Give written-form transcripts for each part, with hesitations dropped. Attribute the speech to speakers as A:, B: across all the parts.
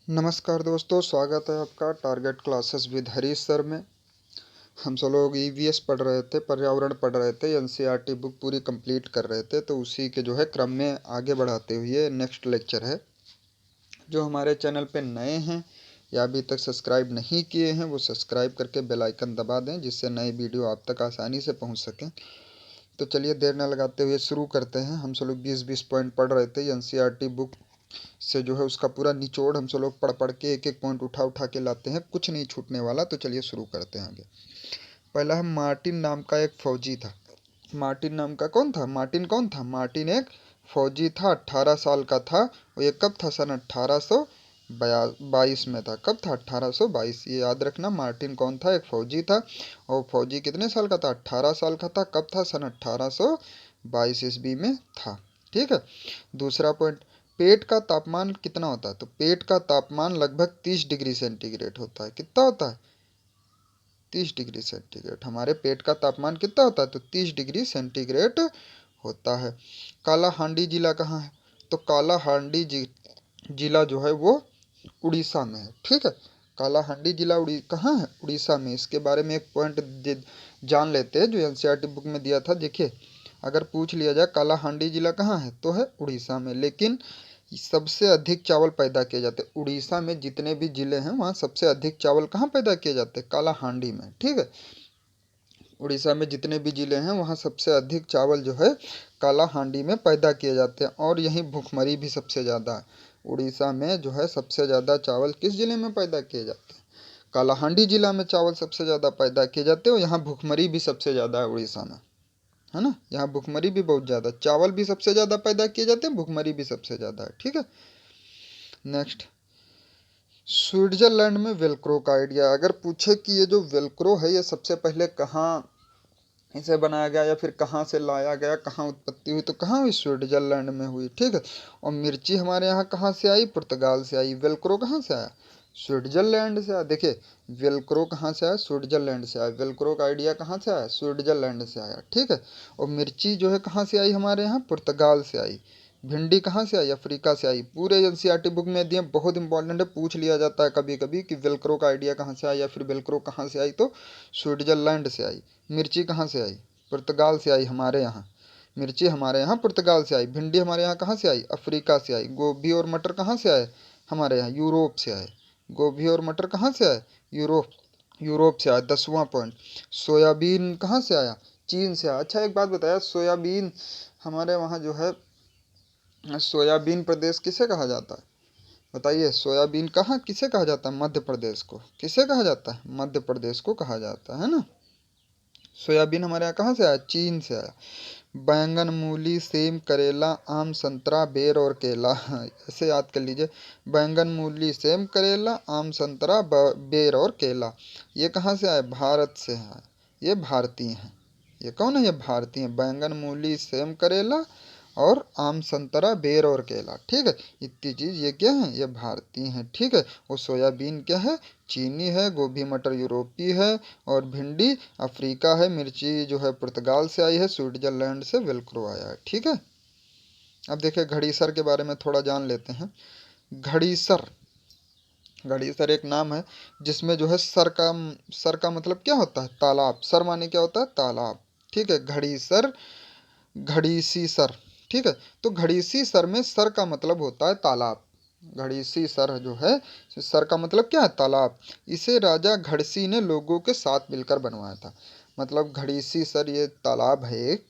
A: नमस्कार दोस्तों, स्वागत है आपका target classes with Harish sir में। हम सब लोग ईवीएस पढ़ रहे थे, पर्यावरण पढ़ रहे थे, एनसीईआरटी बुक पूरी कंप्लीट कर रहे थे। तो उसी के जो है क्रम में आगे बढ़ाते हुए नेक्स्ट लेक्चर है। जो हमारे चैनल पे नए हैं या अभी तक सब्सक्राइब नहीं किए हैं वो सब्सक्राइब करके बेल आइकन दबा दें, जिससे नए वीडियो आप तक आसानी से पहुँच सकें। तो चलिए देर न लगाते हुए शुरू करते हैं। हम सब लोग 20-20 पॉइंट पढ़ रहे थे एनसीईआरटी बुक से, जो है उसका पूरा निचोड़ हम सब लोग पढ़ पढ़ के एक एक पॉइंट उठा उठा के लाते हैं, कुछ नहीं छूटने वाला। तो चलिए शुरू करते हैं आगे। पहला है, मार्टिन नाम का एक फौजी था। मार्टिन नाम का कौन था? मार्टिन कौन था? मार्टिन एक फौजी था, 18 साल का था। और ये कब था? सन 1822 में था। कब था? 1822। ये याद रखना, मार्टिन कौन था? एक फौजी था। और फौजी कितने साल का था? 18 साल का था। कब था? सन 1822 ईस्वी में था। ठीक है। दूसरा पॉइंट, पेट का तापमान कितना होता है? तो पेट का तापमान लगभग 30 डिग्री सेंटीग्रेड होता है। कितना होता है? 30 डिग्री सेंटीग्रेड। हमारे पेट का तापमान कितना होता है? तो 30 डिग्री सेंटीग्रेड होता है। काला हांडी जिला कहाँ है? तो काला हांडी जिला जो है वो उड़ीसा में है। ठीक है। काला हांडी जिला कहाँ है? उड़ीसा में। इसके बारे में एक पॉइंट जान लेते हैं जो एनसीईआरटी बुक में दिया था। देखिए, अगर पूछ लिया जाए काला हांडी जिला कहाँ है, तो है उड़ीसा में। लेकिन सबसे अधिक चावल पैदा किए जाते हैं उड़ीसा में। जितने भी जिले हैं वहाँ सबसे अधिक चावल कहाँ पैदा किए जाते हैं? काला हांडी में। ठीक है। उड़ीसा में जितने भी जिले हैं वहाँ सबसे अधिक चावल जो है काला हांडी में पैदा किए जाते हैं। और यहीं भुखमरी भी सबसे ज़्यादा है। उड़ीसा में जो है सबसे ज़्यादा चावल किस जिले में पैदा किए जाते हैं? कालाहांडी जिला में चावल सबसे ज़्यादा पैदा किए जाते हैं। और यहाँ भुखमरी भी सबसे ज़्यादा है उड़ीसा में, है ना। यहाँ भुखमरी भी बहुत ज़्यादा, चावल भी सबसे ज़्यादा पैदा किए जाते हैं, भुखमरी भी सबसे ज़्यादा है। ठीक है। नेक्स्ट, स्विट्जरलैंड में वेलक्रो का आइडिया। अगर पूछे कि ये जो वेलक्रो है ये सबसे पहले कहाँ इसे बनाया गया या फिर कहाँ से लाया गया, कहाँ उत्पत्ति हुई, तो कहाँ हुई? स्विट्जरलैंड में हुई। ठीक है। और मिर्ची हमारे यहाँ कहाँ से आई? पुर्तगाल से आई। वेलक्रो कहाँ से आया? स्विट्जरलैंड से आया। देखिए, वेलक्रो कहाँ से आया? स्विट्जरलैंड से आया। वेलक्रो का आइडिया कहाँ से आया? स्विट्जरलैंड से आया। ठीक है। और मिर्ची जो है कहाँ से आई? हमारे यहाँ पुर्तगाल से आई। भिंडी कहाँ से आई? अफ्रीका से आई। पूरे एनसीईआरटी बुक में दिए, बहुत इंपॉर्टेंट है, पूछ लिया जाता है कभी कभी कि वेलक्रो का आइडिया कहाँ से आया या फिर वेलक्रो कहाँ से आई, तो स्विट्जरलैंड से आई। मिर्ची कहाँ से आई? पुर्तगाल से आई हमारे यहाँ। मिर्ची हमारे यहाँ पुर्तगाल से आई। भिंडी हमारे यहाँ कहाँ से आई? अफ्रीका से आई। गोभी और मटर कहाँ से आए? हमारे यहाँ यूरोप से आए। गोभी और मटर कहाँ से आए? यूरोप यूरोप से आया। 10वां पॉइंट, सोयाबीन कहाँ से आया? चीन से आया। अच्छा, एक बात बताया, सोयाबीन हमारे वहाँ जो है, सोयाबीन प्रदेश किसे कहा जाता है? बताइए, सोयाबीन कहाँ किसे कहा जाता है? मध्य प्रदेश को। किसे कहा जाता है? मध्य प्रदेश को कहा जाता है ना। सोयाबीन हमारे यहाँ कहाँ से आया? चीन से आया। बैंगन, मूली, सेम, करेला, आम, संतरा, बेर और केला ऐसे याद कर लीजिए। बैंगन, मूली, सेम, करेला, आम, संतरा, बेर और केला, ये कहाँ से आए? भारत से आए। ये भारतीय हैं। ये कौन है? ये भारतीय हैं। बैंगन, मूली, सेम, करेला और आम, संतरा, बेर और केला। ठीक है। इतनी चीज़ ये क्या है? ये भारतीय हैं। ठीक है। और सोयाबीन क्या है? चीनी है। गोभी मटर यूरोपी है। और भिंडी अफ्रीका है। मिर्ची जो है पुर्तगाल से आई है। स्विट्जरलैंड से वेलक्रो आया है। ठीक है। अब देखिए, घड़ीसर के बारे में थोड़ा जान लेते हैं। घड़ीसर, घड़ीसर एक नाम है जिसमें जो है सर का मतलब क्या होता है? तालाब। सर माने क्या होता है? तालाब। ठीक है। घड़ीसर, घड़ीसी सर। ठीक है। तो घड़ीसी सर में सर का मतलब होता है तालाब। घड़ीसी सर जो है, सर का मतलब क्या है? तालाब। इसे राजा घड़सी ने लोगों के साथ मिलकर बनवाया था। मतलब घड़ीसी सर ये तालाब है एक,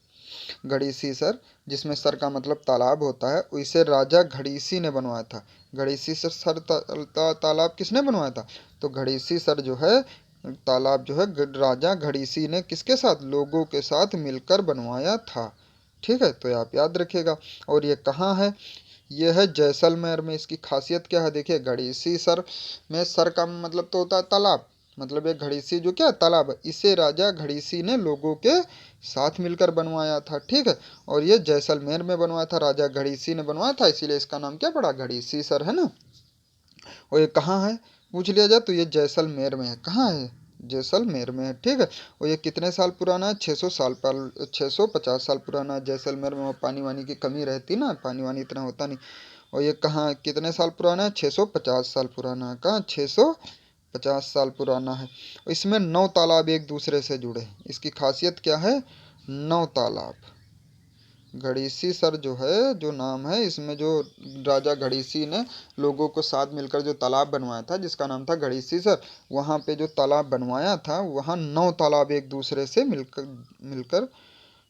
A: घड़ीसी सर, जिसमें सर का मतलब तालाब होता है, इसे राजा घड़ीसी ने बनवाया था। घड़ीसी सर तालाब किसने बनवाया था? तो घड़ीसी सर जो है तालाब जो है राजा घड़ीसी ने किसके साथ? लोगों के साथ मिलकर बनवाया था। ठीक है। तो आप याद रखिएगा। और ये कहाँ है? ये है जैसलमेर में। इसकी खासियत क्या है? देखिए, घड़ीसी सर में सर का मतलब तो होता है तालाब। मतलब ये घड़ीसी जो क्या है? तालाब है। इसे राजा घड़ीसी ने लोगों के साथ मिलकर बनवाया था। ठीक है। और ये जैसलमेर में बनवाया था, राजा घड़ीसी ने बनवाया था, इसीलिए इसका नाम क्या पड़ा? घड़ीसी सर, है ना। और ये कहाँ है पूछ लिया जाए तो ये जैसलमेर में है। कहाँ है? जैसलमेर में है। ठीक है। और ये कितने साल पुराना है? 600 साल पर 650 साल पुराना है। जैसलमेर में वो पानी वानी की कमी रहती ना, पानी वानी इतना होता नहीं। और ये कहाँ कितने साल पुराना है? 650 साल पुराना है। कहाँ? 650 साल पुराना है। इसमें 9 तालाब एक दूसरे से जुड़े हैं। इसकी खासियत क्या है? 9 तालाब। घड़ीसी सर जो है, जो नाम है, इसमें जो राजा घड़ीसी ने लोगों को साथ मिलकर जो तालाब बनवाया था, जिसका नाम था घड़ीसी सर, वहाँ पे जो तालाब बनवाया था, वहाँ 9 तालाब एक दूसरे से मिलकर मिलकर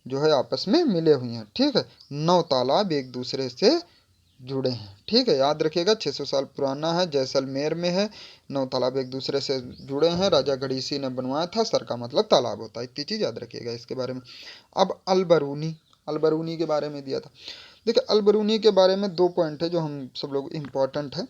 A: जो है आपस में मिले हुए हैं। ठीक है, 9 तालाब एक दूसरे से जुड़े हैं। ठीक है, याद रखिएगा। 600 साल पुराना है, जैसलमेर में है। 9 तालाब एक दूसरे से जुड़े हैं, राजा घड़ीसी ने बनवाया था। सर का मतलब तालाब होता है। इतनी चीज़ याद रखिएगा इसके बारे में। अब अलबरूनी, अलबरूनी के बारे में दिया था। देखिए, अलबरूनी के बारे में 2 पॉइंट है जो हम सब लोग इम्पोर्टेंट है,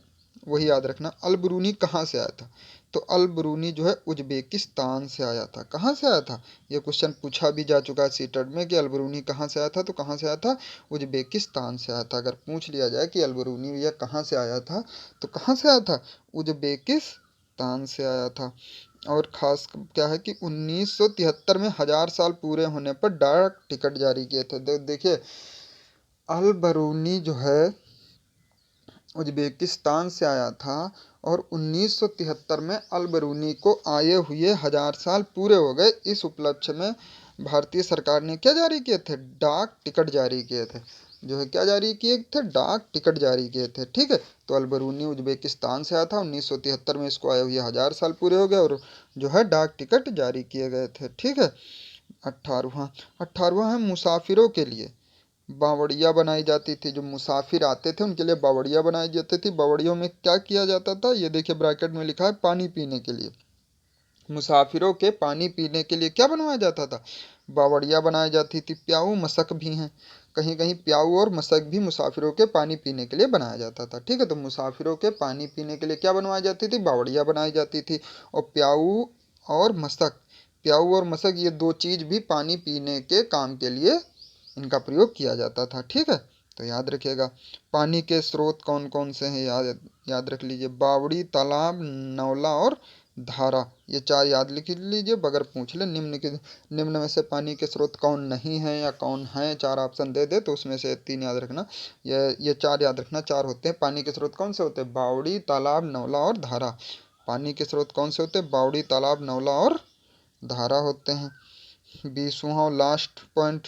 A: वही याद रखना। अलबरूनी कहाँ से आया था? तो अलबरूनी जो है उज्बेकिस्तान से आया था। कहाँ से आया था? ये क्वेश्चन पूछा भी जा चुका है सीटेट में कि अलबरूनी कहाँ से आया था, तो कहाँ से आया था? उज्बेकिस्तान से आया था। अगर पूछ लिया जाए कि अलबरूनी भैया कहाँ से आया था, तो कहाँ से आया था? उज्बेकिस्तान से आया था। और ख़ास क्या है कि 1973 में 1000 साल पूरे होने पर डाक टिकट जारी किए थे। देखिए, अल बरूनी जो है उज्बेकिस्तान से आया था, और 1973 में अल बरूनी को आए हुए 1000 साल पूरे हो गए। इस उपलक्ष्य में भारतीय सरकार ने क्या जारी किए थे? डाक टिकट जारी किए थे। जो है क्या जारी किए थे? डाक टिकट जारी किए थे। ठीक है, तो अल बरूनी उज्बेकिस्तान से आया था, 1973 में इसको आए हुए 1000 साल पूरे हो गए, और जो है डाक टिकट जारी किए गए थे। ठीक है। 18वां है मुसाफिरों के लिए बावड़िया बनाई जाती थी। जो मुसाफिर आते थे उनके लिए बावड़िया बनाई जाती थी। बावड़ियों में क्या किया जाता था? ये देखिए ब्रैकेट में लिखा है, पानी पीने के लिए। मुसाफिरों के पानी पीने के लिए क्या बनवाया जाता था? बावड़िया बनाई जाती थी। प्याऊ मशक भी हैं, कहीं कहीं प्याऊ और मशक भी मुसाफिरों के पानी पीने के लिए बनाया जाता था। ठीक है, तो मुसाफिरों के पानी पीने के लिए क्या बनवाई जाती थी? बावड़िया बनाई जाती थी। और प्याऊ और मशक, प्याऊ और मशक ये 2 चीज़ भी पानी पीने के काम के लिए इनका प्रयोग किया जाता था। ठीक है, तो याद रखिएगा। पानी के स्रोत कौन कौन से हैं? याद याद रख लीजिए। बावड़ी, तालाब, नौला और धारा, ये 4 याद लिख लीजिए। बगैर पूछ ले निम्न में से पानी के स्रोत कौन नहीं है या कौन है, 4 ऑप्शन दे दे तो उसमें से 3 याद रखना। ये 4 याद रखना। 4 होते हैं पानी के स्रोत। कौन से होते हैं? बावड़ी, तालाब, नौला और धारा। पानी के स्रोत कौन से होते हैं? बावड़ी, तालाब, नौला और धारा होते हैं। 20वां और लास्ट पॉइंट,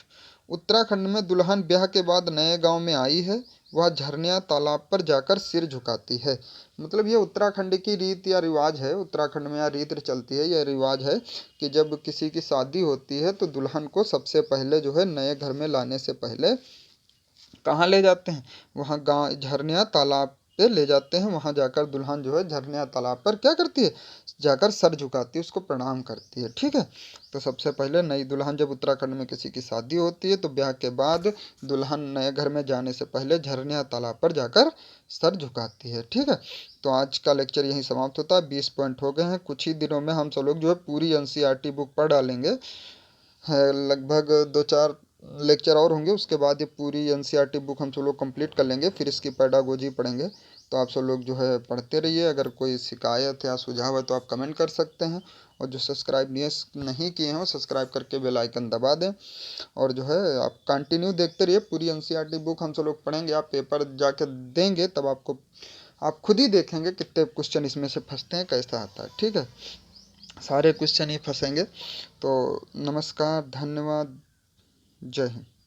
A: उत्तराखंड में दुल्हन ब्याह के बाद नए गांव में आई है, वह झरनिया तालाब पर जाकर सिर झुकाती है। मतलब ये उत्तराखंड की रीत या रिवाज है। उत्तराखंड में यह रीत चलती है, यह रिवाज है कि जब किसी की शादी होती है तो दुल्हन को सबसे पहले जो है नए घर में लाने से पहले कहाँ ले जाते हैं? वहाँ गाँव झरनिया तालाब पे ले जाते हैं। वहाँ जाकर दुल्हन जो है झरनिया तालाब पर क्या करती है? जाकर सर झुकाती है, उसको प्रणाम करती है। ठीक है, तो सबसे पहले नई दुल्हन जब उत्तराखंड में किसी की शादी होती है तो ब्याह के बाद दुल्हन नए घर में जाने से पहले झरनिया तालाब पर जाकर सर झुकाती है। ठीक है, तो आज का लेक्चर यहीं समाप्त होता है। 20 पॉइंट हो गए हैं। कुछ ही दिनों में हम सब लोग जो है पूरी एनसीईआरटी बुक पढ़ डालेंगे। है लगभग 2-4 लेक्चर और होंगे, उसके बाद ये पूरी एनसीईआरटी बुक हम सब लोग कंप्लीट कर लेंगे। फिर इसकी पेडागोजी पढ़ेंगे। तो आप सब लोग जो है पढ़ते रहिए। अगर कोई शिकायत या सुझाव है तो आप कमेंट कर सकते हैं, और जो सब्सक्राइब नहीं किए हैं वो सब्सक्राइब करके बेल आइकन दबा दें। और जो है आप कंटिन्यू देखते रहिए। पूरी एनसीईआरटी बुक हम सब लोग पढ़ेंगे। आप पेपर जाके देंगे तब आपको, आप खुद ही देखेंगे कितने क्वेश्चन इसमें से फंसते हैं, कैसा आता है। ठीक है, सारे क्वेश्चन ही फंसेंगे। तो नमस्कार, धन्यवाद, जय हिंद।